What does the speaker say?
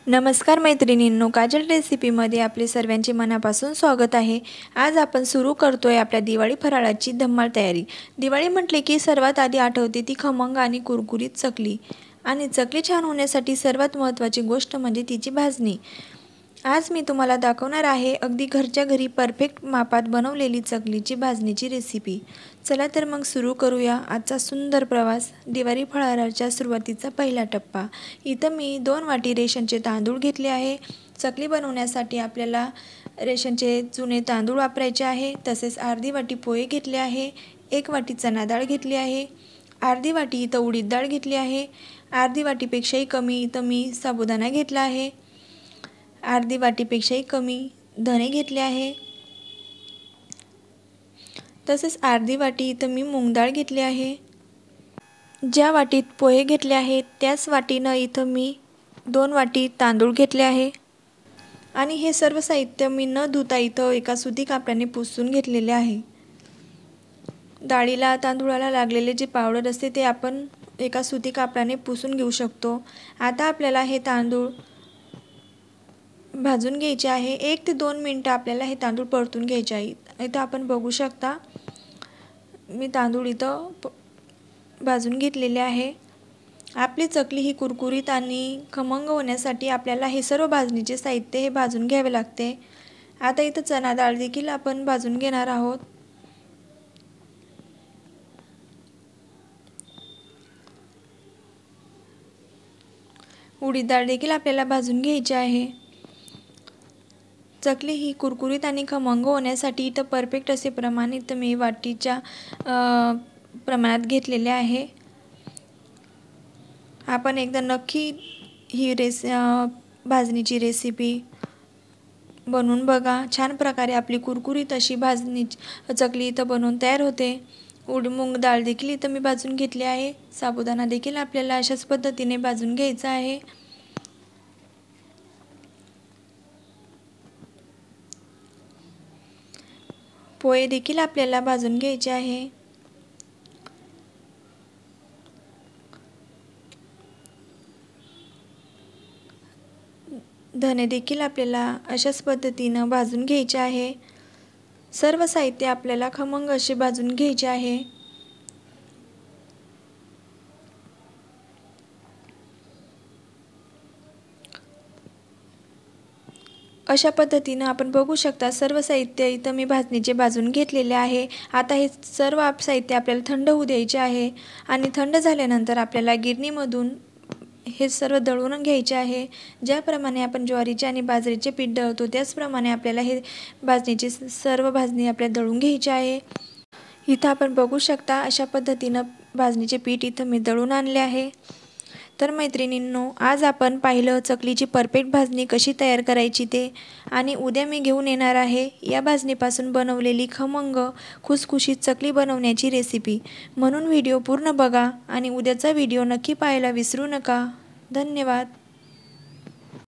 नमस्कार मैत्रिणींनो, काजल रेसिपीमध्ये आपले सर्वांचे मनापासून स्वागत आहे। आज आपण सुरू करतोय आपल्या दिवाळी फराळाची धम्माल तयारी। दिवाळी म्हटले की सर्वात आधी आठवते ती खमंग आणि कुरकुरीत चकली। आणि चकली छान होण्यासाठी सर्वात महत्त्वाची गोष्ट म्हणजे तिची भाजणी। आज मी तुम्हाला दाखवणार आहे अगदी घरच्या घरी परफेक्ट मापात बनवलेली चकलीची भाजणीची रेसिपी। चला तर मग सुरू करूया आजचा सुंदर प्रवास। दिवाळी फराळाच्या सुरुवातीचा पहिला टप्पा। इथं मी 2 वाटी रेशनचे तांदूळ घेतले आहे। चकली बनवण्यासाठी आपल्याला रेशनचे जुने तांदूळ वापरायचे आहे। तसेच अर्धी वाटी पोहे घेतले आहे, 1 वाटी चणा डाळ घेतली आहे, अर्धी वाटी इथं उडीद डाळ घेतली आहे, अर्धी वाटीपेक्षाही कमी इथं मी साबुदाणा घेतला आहे, अर्धी वाटीपेक्षाही कमी धणे घेतले आहे, तसेच अर्धी वाटी इथं मी मूग डाळ घेतली आहे। ज्या वाटीत पोहे घेतले आहेत त्याच वाटीनं इथं मी 2 वाटी तांदूळ घेतले आहे। आणि हे सर्व साहित्य मी न धुता इथं एका सुती कापडाने पुसून घेतलेले आहे। डाळीला तांदूळाला लागलेले जे पावडर असते ते आपण एका सुती कापडाने पुसून घेऊ शकतो। आता आपल्याला हे तांदूळ भाजून घ्यायचे आहे। 1 ते 2 मिनिटं आपल्याला हे तांदूळ परतून घ्यायचे आहे। इथं आपण बघू शकता मी तांदूळ इथं भाजून घेतलेले आहे। आपली चकली ही कुरकुरीत आणि खमंग होण्यासाठी आपल्याला हे सर्व भाजणीचे साहित्य हे भाजून घ्यावे लागते। आता इथं चणा डाळ देखील आपण भाजून घेणार आहोत। उडीद डाळ देखील आपल्याला भाजून घ्यायची आहे। चकली ही कुरकुरीत आणि खमंग होण्यासाठी इथं परफेक्ट असे प्रमाण इथं मी वाटीच्या प्रमाणात घेतलेले आहे। आपण एकदा नक्की ही भाजणीची रेसिपी बनवून बघा। छान प्रकारे आपली कुरकुरीत अशी चकली इथं बनवून तयार होते। मूग डाळ देखील इथं मी भाजून घेतली आहे। साबुदाणा देखील आपल्याला अशाच पद्धतीने भाजून घ्यायचा आहे। पोहे देखील आपल्याला भाजून घ्यायचे आहे। धणे देखील आपल्याला अशाच पद्धतीनं भाजून घ्यायचे आहे। सर्व साहित्य आपल्याला खमंग असे भाजून घ्यायचे आहे। अशा पद्धतीनं आपण बघू शकता सर्व साहित्य इथं मी भाजणीचे भाजून घेतलेले आहे। आता हे सर्व साहित्य आपल्याला थंड होऊ द्यायचे आहे आणि थंड झाल्यानंतर आपल्याला गिरणीमधून हे सर्व दळून घ्यायचे आहे। ज्याप्रमाणे आपण ज्वारीचे आणि बाजरीचे पीठ दळतो त्याचप्रमाणे आपल्याला हे सर्व भाजणी आपल्याला दळून घ्यायची आहे। इथं आपण बघू शकता अशा पद्धतीनं भाजणीचे पीठ इथं मी दळून आणले आहे। तर मैत्रिणींनो, आज आपण पाहिलं चकलीची परफेक्ट भाजणी कशी तयार करायची ते। आणि उद्या मी घेऊन येणार आहे या भाजणीपासून बनवलेली खमंग खुसखुशीत चकली बनवण्याची रेसिपी। म्हणून व्हिडिओ पूर्ण बघा आणि उद्याचा व्हिडिओ नक्की पाहायला विसरू नका। धन्यवाद।